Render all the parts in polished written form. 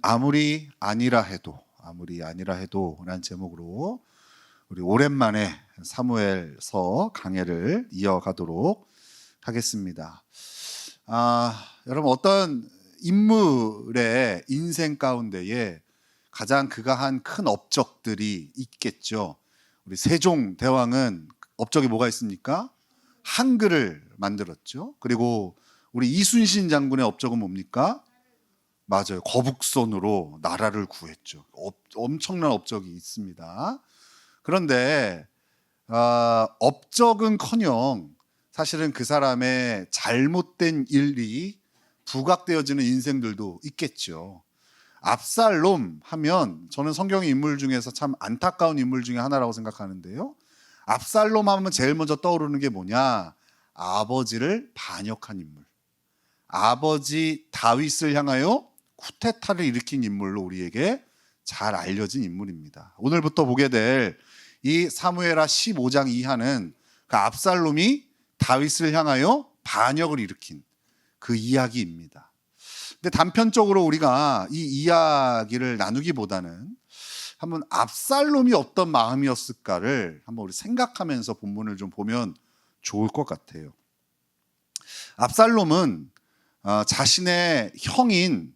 아무리 아니라 해도 라는 제목으로 우리 오랜만에 사무엘서 강해를 이어가도록 하겠습니다. 여러분, 어떤 인물의 인생 가운데에 가장 그가 한 큰 업적들이 있겠죠. 우리 세종 대왕은 업적이 뭐가 있습니까? 한글을 만들었죠. 그리고 우리 이순신 장군의 업적은 뭡니까? 맞아요. 거북선으로 나라를 구했죠. 엄청난 업적이 있습니다. 그런데 업적은커녕 사실은 그 사람의 잘못된 일이 부각되어지는 인생들도 있겠죠. 압살롬 하면 저는 성경의 인물 중에서 참 안타까운 인물 중에 하나라고 생각하는데요. 압살롬 하면 제일 먼저 떠오르는 게 뭐냐? 아버지를 반역한 인물. 아버지 다윗을 향하여 쿠데타를 일으킨 인물로 우리에게 잘 알려진 인물입니다. 오늘부터 보게 될 이 사무엘하 15장 이하는 그 압살롬이 다윗을 향하여 반역을 일으킨 그 이야기입니다. 근데 단편적으로 우리가 이 이야기를 나누기보다는 한번 압살롬이 어떤 마음이었을까를 한번 우리 생각하면서 본문을 좀 보면 좋을 것 같아요. 압살롬은 자신의 형인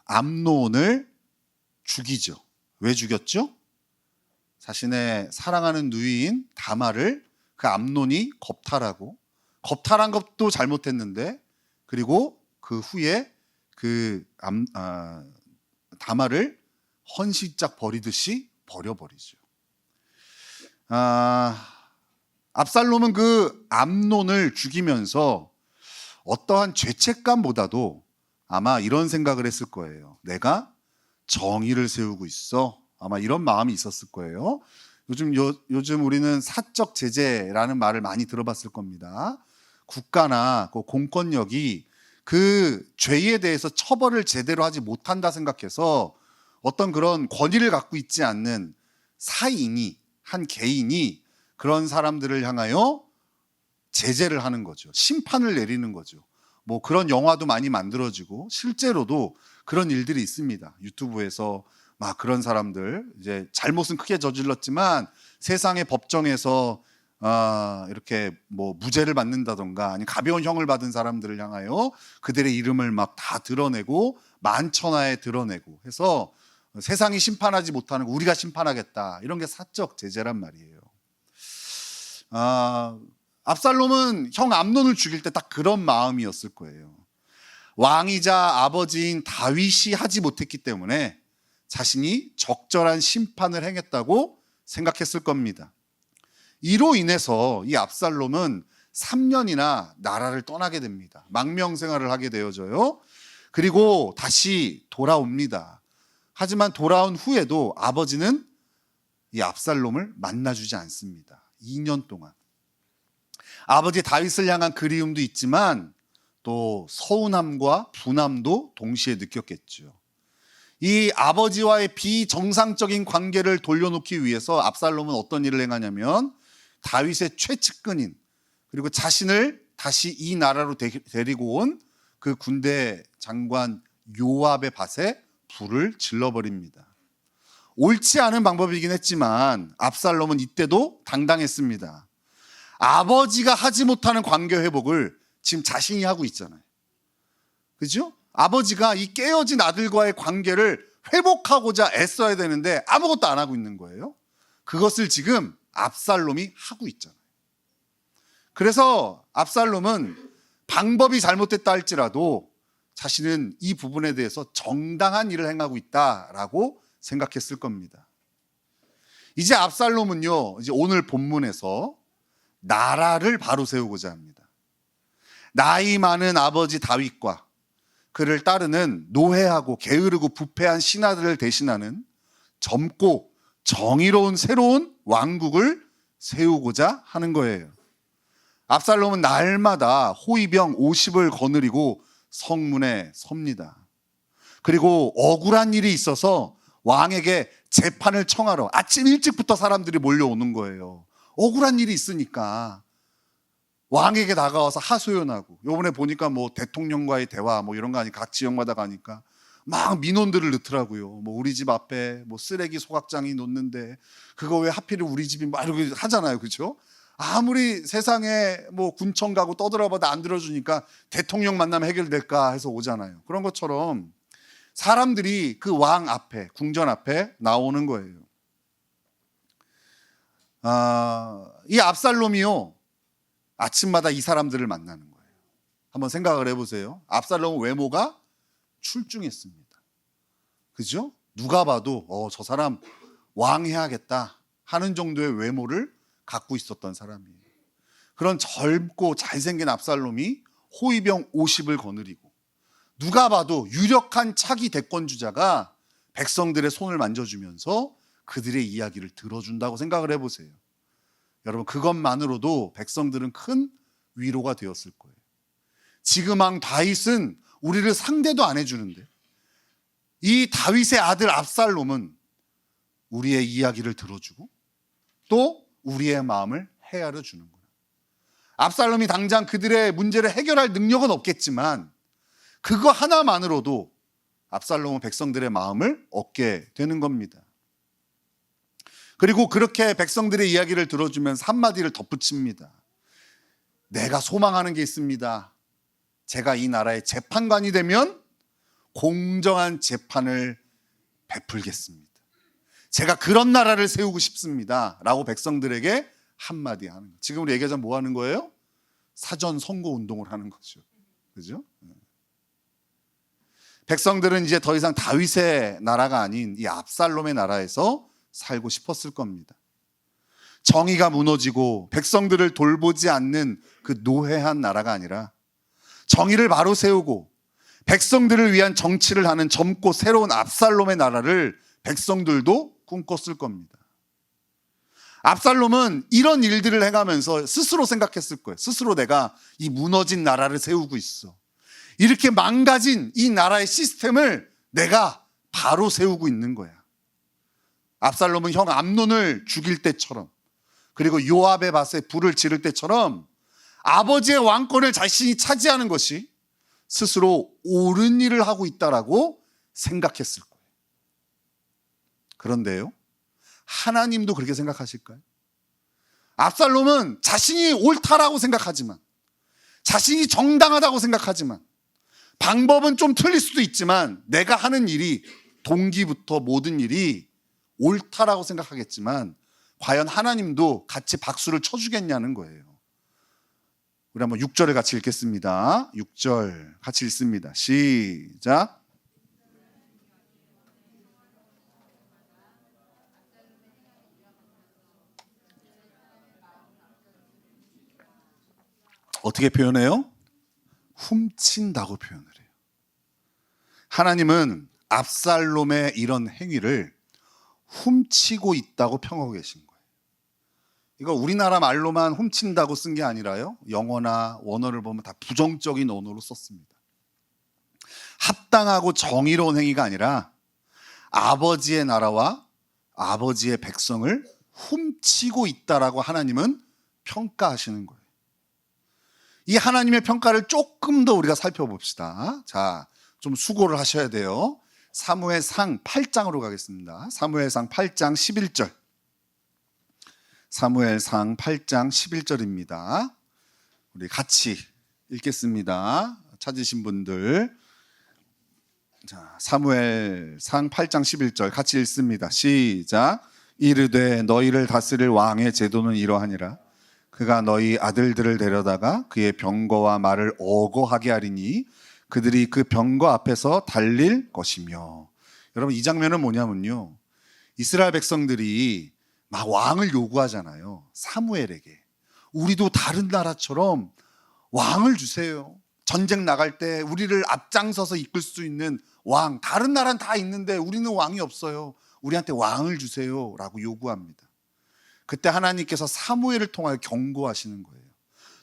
암논을 죽이죠. 왜 죽였죠? 자신의 사랑하는 누이인 다말을 그 암논이 겁탈한 것도 잘못했는데, 그리고 그 후에 다말을 헌시짝 버리듯이 버려버리죠. 압살롬은 그 암논을 죽이면서 어떠한 죄책감보다도 아마 이런 생각을 했을 거예요. 내가 정의를 세우고 있어. 아마 이런 마음이 있었을 거예요. 요즘 우리는 사적 제재라는 말을 많이 들어봤을 겁니다. 국가나 그 공권력이 그 죄에 대해서 처벌을 제대로 하지 못한다 생각해서 어떤 그런 권위를 갖고 있지 않는 사인이, 한 개인이 그런 사람들을 향하여 제재를 하는 거죠. 심판을 내리는 거죠. 뭐 그런 영화도 많이 만들어지고 실제로도 그런 일들이 있습니다. 유튜브에서 막 그런 사람들, 이제 잘못은 크게 저질렀지만 세상의 법정에서 이렇게 뭐 무죄를 받는다던가 아니 가벼운 형을 받은 사람들을 향하여 그들의 이름을 막 다 드러내고 만천하에 드러내고 해서 세상이 심판하지 못하는 거 우리가 심판하겠다, 이런 게 사적 제재란 말이에요. 압살롬은 형 암논을 죽일 때 딱 그런 마음이었을 거예요. 왕이자 아버지인 다윗이 하지 못했기 때문에 자신이 적절한 심판을 행했다고 생각했을 겁니다. 이로 인해서 이 압살롬은 3년이나 나라를 떠나게 됩니다. 망명생활을 하게 되어져요. 그리고 다시 돌아옵니다. 하지만 돌아온 후에도 아버지는 이 압살롬을 만나주지 않습니다. 2년 동안. 아버지 다윗을 향한 그리움도 있지만 또 서운함과 분함도 동시에 느꼈겠죠. 이 아버지와의 비정상적인 관계를 돌려놓기 위해서 압살롬은 어떤 일을 행하냐면 다윗의 최측근인, 그리고 자신을 다시 이 나라로 데리고 온 그 군대 장관 요압의 밭에 불을 질러버립니다. 옳지 않은 방법이긴 했지만 압살롬은 이때도 당당했습니다. 아버지가 하지 못하는 관계 회복을 지금 자신이 하고 있잖아요. 그죠? 아버지가 이 깨어진 아들과의 관계를 회복하고자 애써야 되는데 아무것도 안 하고 있는 거예요. 그것을 지금 압살롬이 하고 있잖아요. 그래서 압살롬은 방법이 잘못됐다 할지라도 자신은 이 부분에 대해서 정당한 일을 행하고 있다라고 생각했을 겁니다. 이제 압살롬은요, 이제 오늘 본문에서 나라를 바로 세우고자 합니다. 나이 많은 아버지 다윗과 그를 따르는 노회하고 게으르고 부패한 신하들을 대신하는 젊고 정의로운 새로운 왕국을 세우고자 하는 거예요. 압살롬은 날마다 호위병 50을 거느리고 성문에 섭니다. 그리고 억울한 일이 있어서 왕에게 재판을 청하러 아침 일찍부터 사람들이 몰려오는 거예요. 억울한 일이 있으니까 왕에게 다가와서 하소연하고, 요번에 보니까 뭐 대통령과의 대화 뭐 이런 거 아니, 각 지역마다 가니까 막 민원들을 넣더라고요. 뭐 우리 집 앞에 뭐 쓰레기 소각장이 놓는데 그거 왜 하필 우리 집이 막 이러고 하잖아요. 그렇죠? 아무리 세상에 뭐 군청 가고 떠들어봐도 안 들어주니까 대통령 만나면 해결될까 해서 오잖아요. 그런 것처럼 사람들이 그 왕 앞에, 궁전 앞에 나오는 거예요. 이 압살롬이요, 아침마다 이 사람들을 만나는 거예요. 한번 생각을 해보세요. 압살롬 외모가 출중했습니다. 그죠? 누가 봐도 저 사람 왕 해야겠다 하는 정도의 외모를 갖고 있었던 사람이에요. 그런 젊고 잘생긴 압살롬이 호위병 50을 거느리고 누가 봐도 유력한 차기 대권주자가 백성들의 손을 만져주면서 그들의 이야기를 들어준다고 생각을 해보세요. 여러분, 그것만으로도 백성들은 큰 위로가 되었을 거예요. 지금 왕 다윗은 우리를 상대도 안 해주는데 이 다윗의 아들 압살롬은 우리의 이야기를 들어주고 또 우리의 마음을 헤아려 주는구나. 압살롬이 당장 그들의 문제를 해결할 능력은 없겠지만 그거 하나만으로도 압살롬은 백성들의 마음을 얻게 되는 겁니다. 그리고 그렇게 백성들의 이야기를 들어주면서 한마디를 덧붙입니다. 내가 소망하는 게 있습니다. 제가 이 나라의 재판관이 되면 공정한 재판을 베풀겠습니다. 제가 그런 나라를 세우고 싶습니다. 라고 백성들에게 한마디 하는 거예요. 지금 우리 얘기하자면 뭐 하는 거예요? 사전 선거 운동을 하는 거죠. 그죠? 백성들은 이제 더 이상 다윗의 나라가 아닌 이 압살롬의 나라에서 살고 싶었을 겁니다. 정의가 무너지고 백성들을 돌보지 않는 그 노회한 나라가 아니라 정의를 바로 세우고 백성들을 위한 정치를 하는 젊고 새로운 압살롬의 나라를 백성들도 꿈꿨을 겁니다. 압살롬은 이런 일들을 해가면서 스스로 생각했을 거예요. 스스로 내가 이 무너진 나라를 세우고 있어. 이렇게 망가진 이 나라의 시스템을 내가 바로 세우고 있는 거야. 압살롬은 형 암논을 죽일 때처럼, 그리고 요압의 밭에 불을 지를 때처럼 아버지의 왕권을 자신이 차지하는 것이 스스로 옳은 일을 하고 있다라고 생각했을 거예요. 그런데요, 하나님도 그렇게 생각하실까요? 압살롬은 자신이 옳다라고 생각하지만, 자신이 정당하다고 생각하지만, 방법은 좀 틀릴 수도 있지만 내가 하는 일이, 동기부터 모든 일이 옳다라고 생각하겠지만 과연 하나님도 같이 박수를 쳐주겠냐는 거예요. 우리 한번 6절을 같이 읽겠습니다. 6절 같이 읽습니다. 시작. 어떻게 표현해요? 훔친다고 표현을 해요. 하나님은 압살롬의 이런 행위를 훔치고 있다고 평하고 계신 거예요. 이거 우리나라 말로만 훔친다고 쓴 게 아니라요, 영어나 원어를 보면 다 부정적인 언어로 썼습니다. 합당하고 정의로운 행위가 아니라 아버지의 나라와 아버지의 백성을 훔치고 있다라고 하나님은 평가하시는 거예요. 이 하나님의 평가를 조금 더 우리가 살펴봅시다. 자, 좀 수고를 하셔야 돼요. 사무엘상 8장으로 가겠습니다. 사무엘상 8장 11절. 사무엘상 8장 11절입니다. 우리 같이 읽겠습니다. 찾으신 분들. 자, 사무엘상 8장 11절 같이 읽습니다. 시작. 이르되 너희를 다스릴 왕의 제도는 이러하니라. 그가 너희 아들들을 데려다가 그의 병거와 말을 어거하게 하리니 그들이 그 병거 앞에서 달릴 것이며. 여러분, 이 장면은 뭐냐면요, 이스라엘 백성들이 막 왕을 요구하잖아요. 사무엘에게 우리도 다른 나라처럼 왕을 주세요. 전쟁 나갈 때 우리를 앞장서서 이끌 수 있는 왕, 다른 나라는 다 있는데 우리는 왕이 없어요. 우리한테 왕을 주세요 라고 요구합니다. 그때 하나님께서 사무엘을 통하여 경고하시는 거예요.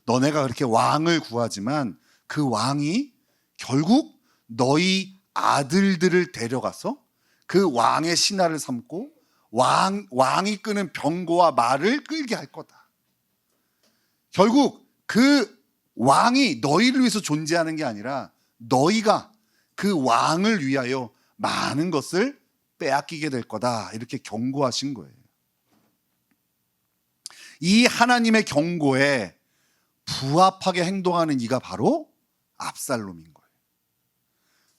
너네가 그렇게 왕을 구하지만 그 왕이 결국 너희 아들들을 데려가서 그 왕의 신하를 삼고 왕이 끄는 병거와 말을 끌게 할 거다. 결국 그 왕이 너희를 위해서 존재하는 게 아니라 너희가 그 왕을 위하여 많은 것을 빼앗기게 될 거다. 이렇게 경고하신 거예요. 이 하나님의 경고에 부합하게 행동하는 이가 바로 압살롬인 거예요.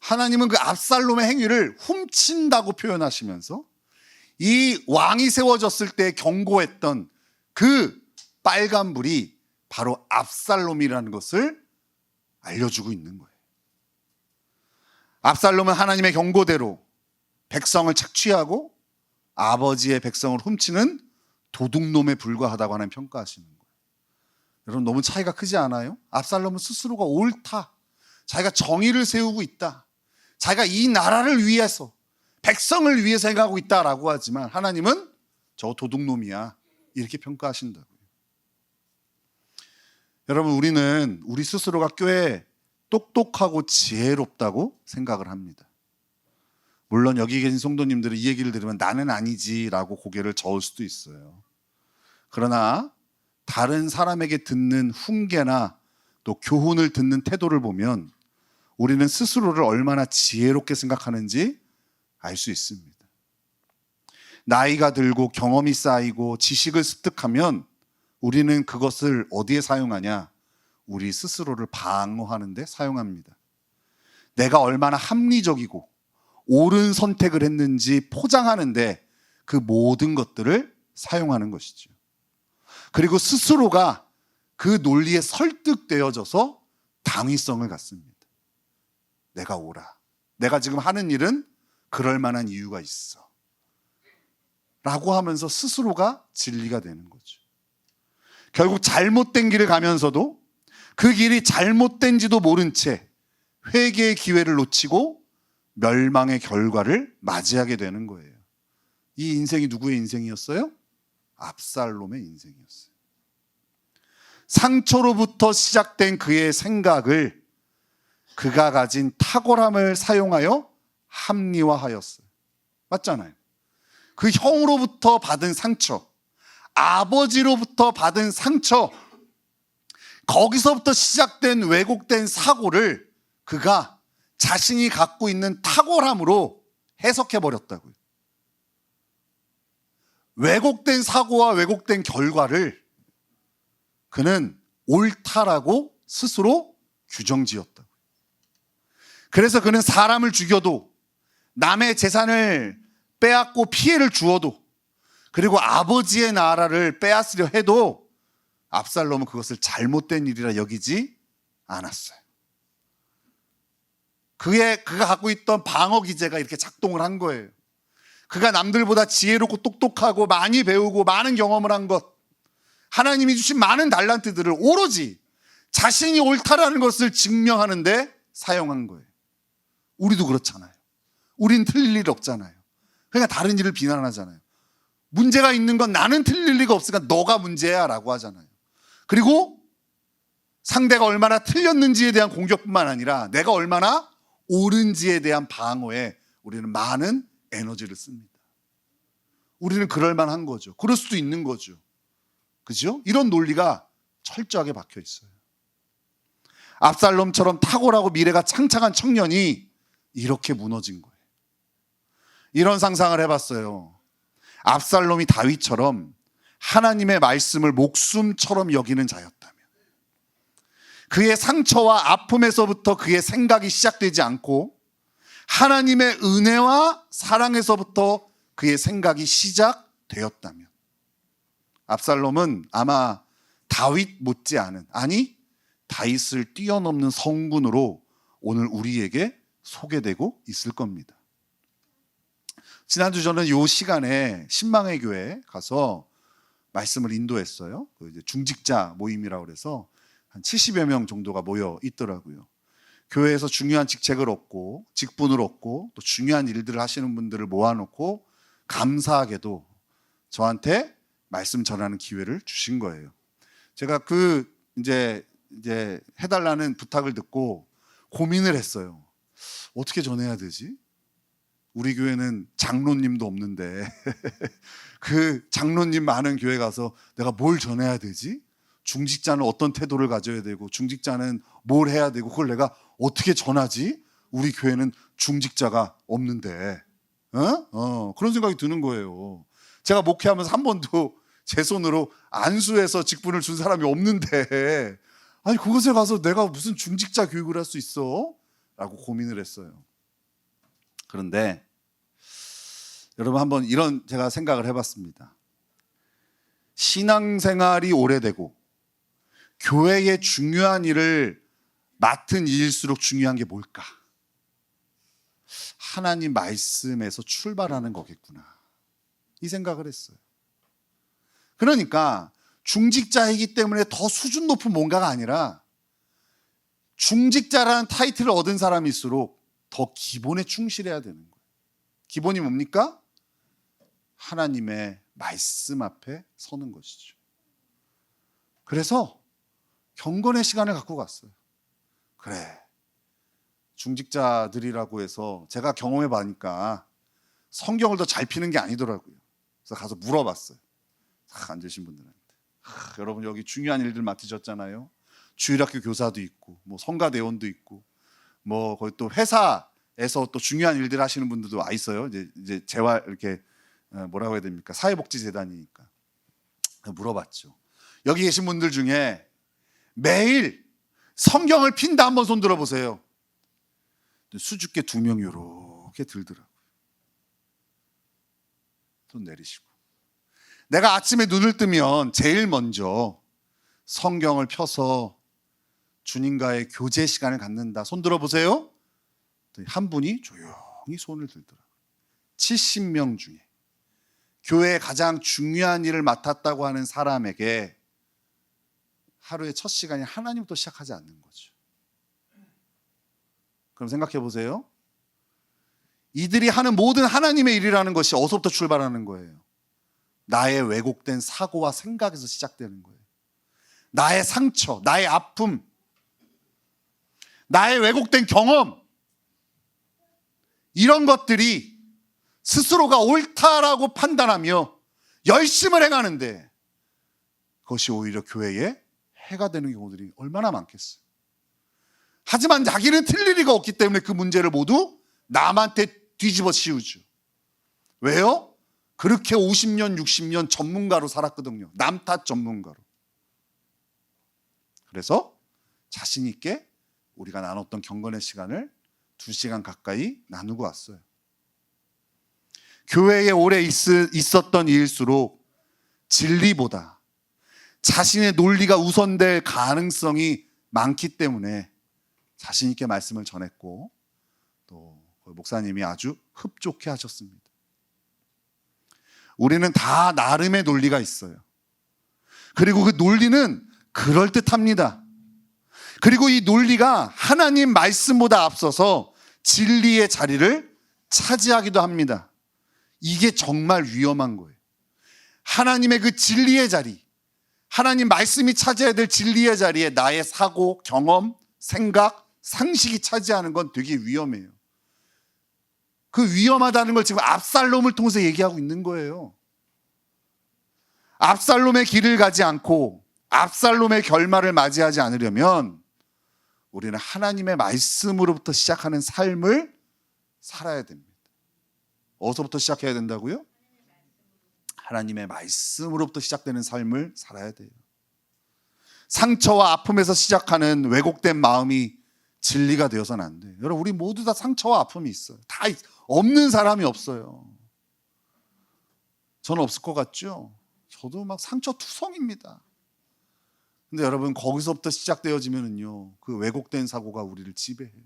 하나님은 그 압살롬의 행위를 훔친다고 표현하시면서 이 왕이 세워졌을 때 경고했던 그 빨간불이 바로 압살롬이라는 것을 알려주고 있는 거예요. 압살롬은 하나님의 경고대로 백성을 착취하고 아버지의 백성을 훔치는 도둑놈에 불과하다고 하나님 평가하시는 거예요. 여러분, 너무 차이가 크지 않아요? 압살롬은 스스로가 옳다, 자기가 정의를 세우고 있다, 자기가 이 나라를 위해서 백성을 위해서 행하고 있다라고 하지만 하나님은 저 도둑놈이야 이렇게 평가하신다고요. 여러분, 우리는 우리 스스로가 꽤 똑똑하고 지혜롭다고 생각을 합니다. 물론 여기 계신 성도님들은 이 얘기를 들으면 나는 아니지라고 고개를 저을 수도 있어요. 그러나 다른 사람에게 듣는 훈계나 또 교훈을 듣는 태도를 보면 우리는 스스로를 얼마나 지혜롭게 생각하는지 알 수 있습니다. 나이가 들고 경험이 쌓이고 지식을 습득하면 우리는 그것을 어디에 사용하냐? 우리 스스로를 방어하는 데 사용합니다. 내가 얼마나 합리적이고 옳은 선택을 했는지 포장하는데 그 모든 것들을 사용하는 것이죠. 그리고 스스로가 그 논리에 설득되어져서 당위성을 갖습니다. 내가 옳아. 내가 지금 하는 일은 그럴 만한 이유가 있어. 라고 하면서 스스로가 진리가 되는 거죠. 결국 잘못된 길을 가면서도 그 길이 잘못된지도 모른 채 회개의 기회를 놓치고 멸망의 결과를 맞이하게 되는 거예요. 이 인생이 누구의 인생이었어요? 압살롬의 인생이었어요. 상처로부터 시작된 그의 생각을 그가 가진 탁월함을 사용하여 합리화하였어요. 맞잖아요. 그 형으로부터 받은 상처, 아버지로부터 받은 상처, 거기서부터 시작된 왜곡된 사고를 그가 자신이 갖고 있는 탁월함으로 해석해버렸다고요. 왜곡된 사고와 왜곡된 결과를 그는 옳다라고 스스로 규정지었다고요. 그래서 그는 사람을 죽여도 남의 재산을 빼앗고 피해를 주어도 그리고 아버지의 나라를 빼앗으려 해도 압살롬은 그것을 잘못된 일이라 여기지 않았어요. 그가 갖고 있던 방어 기제가 이렇게 작동을 한 거예요. 그가 남들보다 지혜롭고 똑똑하고 많이 배우고 많은 경험을 한 것, 하나님이 주신 많은 달란트들을 오로지 자신이 옳다라는 것을 증명하는 데 사용한 거예요. 우리도 그렇잖아요. 우린 틀릴 일 없잖아요. 그러니까 다른 일을 비난하잖아요. 문제가 있는 건 나는 틀릴 리가 없으니까 너가 문제야 라고 하잖아요. 그리고 상대가 얼마나 틀렸는지에 대한 공격뿐만 아니라 내가 얼마나 옳은지에 대한 방어에 우리는 많은 에너지를 씁니다. 우리는 그럴 만한 거죠. 그럴 수도 있는 거죠. 그죠? 이런 논리가 철저하게 박혀 있어요. 압살롬처럼 탁월하고 미래가 창창한 청년이 이렇게 무너진 거예요. 이런 상상을 해봤어요. 압살롬이 다윗처럼 하나님의 말씀을 목숨처럼 여기는 자였다면, 그의 상처와 아픔에서부터 그의 생각이 시작되지 않고 하나님의 은혜와 사랑에서부터 그의 생각이 시작되었다면 압살롬은 아마 다윗 못지않은, 아니 다윗을 뛰어넘는 성군으로 오늘 우리에게 소개되고 있을 겁니다. 지난주 저는 이 시간에 신망의 교회에 가서 말씀을 인도했어요. 이제 중직자 모임이라고 그래서 한 70여 명 정도가 모여 있더라고요. 교회에서 중요한 직책을 얻고 직분을 얻고 또 중요한 일들을 하시는 분들을 모아놓고 감사하게도 저한테 말씀 전하는 기회를 주신 거예요. 제가 이제 해달라는 부탁을 듣고 고민을 했어요. 어떻게 전해야 되지? 우리 교회는 장로님도 없는데 그 장로님 많은 교회 가서 내가 뭘 전해야 되지? 중직자는 어떤 태도를 가져야 되고 중직자는 뭘 해야 되고 그걸 내가 어떻게 전하지? 우리 교회는 중직자가 없는데 그런 생각이 드는 거예요. 제가 목회하면서 한 번도 제 손으로 안수해서 직분을 준 사람이 없는데 아니 그곳에 가서 내가 무슨 중직자 교육을 할 수 있어? 라고 고민을 했어요. 그런데 여러분 한번 이런 제가 생각을 해봤습니다. 신앙생활이 오래되고 교회의 중요한 일을 맡은 일일수록 중요한 게 뭘까? 하나님 말씀에서 출발하는 거겠구나. 이 생각을 했어요. 그러니까 중직자이기 때문에 더 수준 높은 뭔가가 아니라 중직자라는 타이틀을 얻은 사람일수록 더 기본에 충실해야 되는 거예요. 기본이 뭡니까? 하나님의 말씀 앞에 서는 것이죠. 그래서 경건의 시간을 갖고 갔어요. 그래, 중직자들이라고 해서 제가 경험해 보니까 성경을 더 잘 피는 게 아니더라고요. 그래서 가서 물어봤어요. 앉으신 분들한테. 여러분 여기 중요한 일들 맡으셨잖아요. 주일학교 교사도 있고 뭐 성가대원도 있고 뭐 거기 또 회사에서 또 중요한 일들 하시는 분들도 와 있어요. 이제 재활 이렇게 뭐라고 해야 됩니까? 사회복지재단이니까. 물어봤죠. 여기 계신 분들 중에 매일 성경을 핀다 한번 손 들어보세요. 수줍게 2명 이렇게 들더라고요. 손 내리시고. 내가 아침에 눈을 뜨면 제일 먼저 성경을 펴서 주님과의 교제 시간을 갖는다. 손 들어보세요. 한 분이 조용히 손을 들더라고요. 70명 중에 교회의 가장 중요한 일을 맡았다고 하는 사람에게 하루의 첫 시간이 하나님부터 시작하지 않는 거죠. 그럼 생각해 보세요. 이들이 하는 모든 하나님의 일이라는 것이 어디서부터 출발하는 거예요? 나의 왜곡된 사고와 생각에서 시작되는 거예요. 나의 상처, 나의 아픔, 나의 왜곡된 경험, 이런 것들이 스스로가 옳다라고 판단하며 열심을 행하는데 그것이 오히려 교회에 해가 되는 경우들이 얼마나 많겠어요. 하지만 자기는 틀릴 리가 없기 때문에 그 문제를 모두 남한테 뒤집어 씌우죠. 왜요? 그렇게 50년, 60년 전문가로 살았거든요. 남 탓 전문가로. 그래서 자신 있게 우리가 나눴던 경건의 시간을 2시간 가까이 나누고 왔어요. 교회에 오래 있었던 일일수록 진리보다 자신의 논리가 우선될 가능성이 많기 때문에 자신 있게 말씀을 전했고 또 목사님이 아주 흡족해 하셨습니다. 우리는 다 나름의 논리가 있어요. 그리고 그 논리는 그럴듯합니다. 그리고 이 논리가 하나님 말씀보다 앞서서 진리의 자리를 차지하기도 합니다. 이게 정말 위험한 거예요. 하나님의 그 진리의 자리, 하나님 말씀이 차지해야 될 진리의 자리에 나의 사고, 경험, 생각, 상식이 차지하는 건 되게 위험해요. 그 위험하다는 걸 지금 압살롬을 통해서 얘기하고 있는 거예요. 압살롬의 길을 가지 않고 압살롬의 결말을 맞이하지 않으려면 우리는 하나님의 말씀으로부터 시작하는 삶을 살아야 됩니다. 어디서부터 시작해야 된다고요? 하나님의 말씀으로부터 시작되는 삶을 살아야 돼요. 상처와 아픔에서 시작하는 왜곡된 마음이 진리가 되어서는 안 돼요. 여러분 우리 모두 다 상처와 아픔이 있어요. 다 없는 사람이 없어요. 저는 없을 것 같죠? 저도 막 상처투성입니다. 근데 여러분 거기서부터 시작되어지면은요 그 왜곡된 사고가 우리를 지배해요.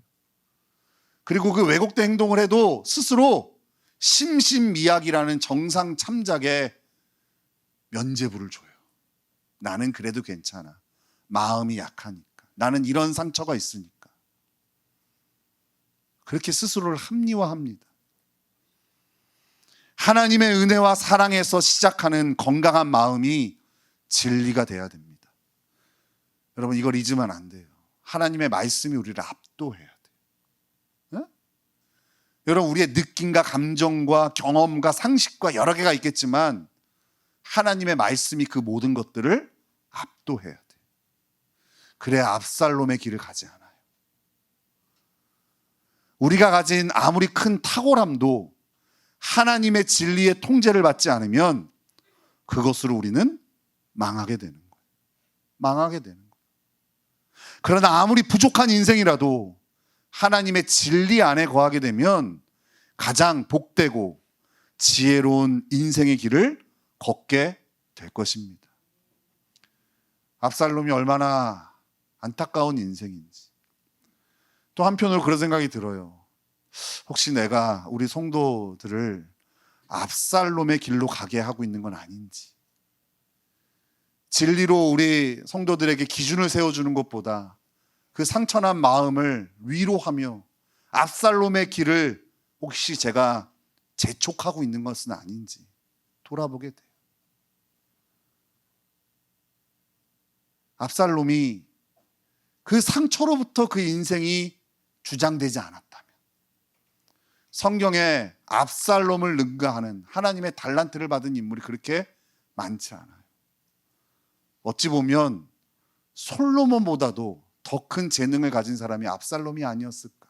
그리고 그 왜곡된 행동을 해도 스스로 심신미약이라는 정상 참작에 면죄부를 줘요. 나는 그래도 괜찮아. 마음이 약하니까. 나는 이런 상처가 있으니까. 그렇게 스스로를 합리화합니다. 하나님의 은혜와 사랑에서 시작하는 건강한 마음이 진리가 돼야 됩니다. 여러분 이걸 잊으면 안 돼요. 하나님의 말씀이 우리를 압도해야 돼요. 네? 여러분 우리의 느낌과 감정과 경험과 상식과 여러 개가 있겠지만 하나님의 말씀이 그 모든 것들을 압도해야 돼요. 그래야 압살롬의 길을 가지 않아요. 우리가 가진 아무리 큰 탁월함도 하나님의 진리의 통제를 받지 않으면 그것으로 우리는 망하게 되는 거예요. 망하게 되는 거예요. 그러나 아무리 부족한 인생이라도 하나님의 진리 안에 거하게 되면 가장 복되고 지혜로운 인생의 길을 걷게 될 것입니다. 압살롬이 얼마나 안타까운 인생인지. 또 한편으로 그런 생각이 들어요. 혹시 내가 우리 성도들을 압살롬의 길로 가게 하고 있는 건 아닌지. 진리로 우리 성도들에게 기준을 세워주는 것보다 그 상처난 마음을 위로하며 압살롬의 길을 혹시 제가 재촉하고 있는 것은 아닌지 돌아보게 돼요. 압살롬이 그 상처로부터 그 인생이 주장되지 않았다면 성경에 압살롬을 능가하는 하나님의 달란트를 받은 인물이 그렇게 많지 않아요. 어찌 보면 솔로몬보다도 더 큰 재능을 가진 사람이 압살롬이 아니었을까.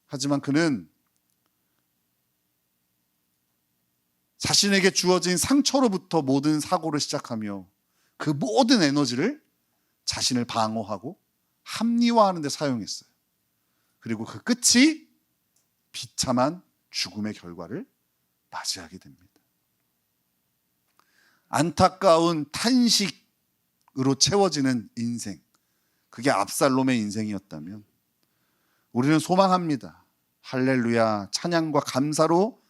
하지만 그는 자신에게 주어진 상처로부터 모든 사고를 시작하며 그 모든 에너지를 자신을 방어하고 합리화하는 데 사용했어요. 그리고 그 끝이 비참한 죽음의 결과를 맞이하게 됩니다. 안타까운 탄식으로 채워지는 인생, 그게 압살롬의 인생이었다면 우리는 소망합니다. 할렐루야, 찬양과 감사로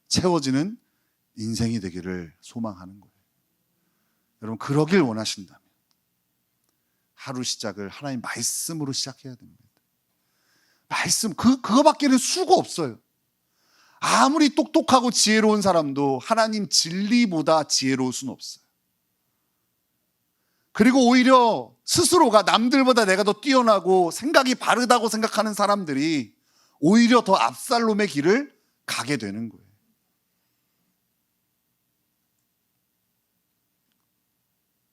채워지는 인생이 되기를 소망하는 거예요. 여러분, 그러길 원하신다면 하루 시작을 하나님 말씀으로 시작해야 됩니다. 말씀, 그거밖에는 수가 없어요. 아무리 똑똑하고 지혜로운 사람도 하나님 진리보다 지혜로울 수는 없어요. 그리고 오히려 스스로가 남들보다 내가 더 뛰어나고 생각이 바르다고 생각하는 사람들이 오히려 더 압살롬의 길을 가게 되는 거예요.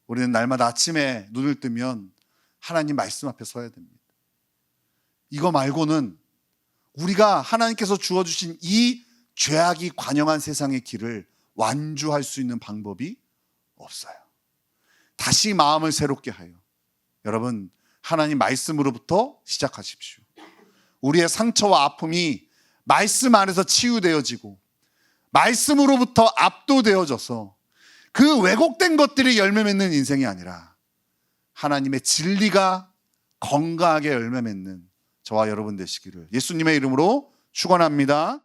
우리는 날마다 아침에 눈을 뜨면 하나님 말씀 앞에 서야 됩니다. 이거 말고는 우리가 하나님께서 주어주신 이 죄악이 관영한 세상의 길을 완주할 수 있는 방법이 없어요. 다시 마음을 새롭게 하여 여러분, 하나님 말씀으로부터 시작하십시오. 우리의 상처와 아픔이 말씀 안에서 치유되어지고 말씀으로부터 압도되어져서 그 왜곡된 것들이 열매 맺는 인생이 아니라 하나님의 진리가 건강하게 열매 맺는 저와 여러분 되시기를 예수님의 이름으로 축원합니다.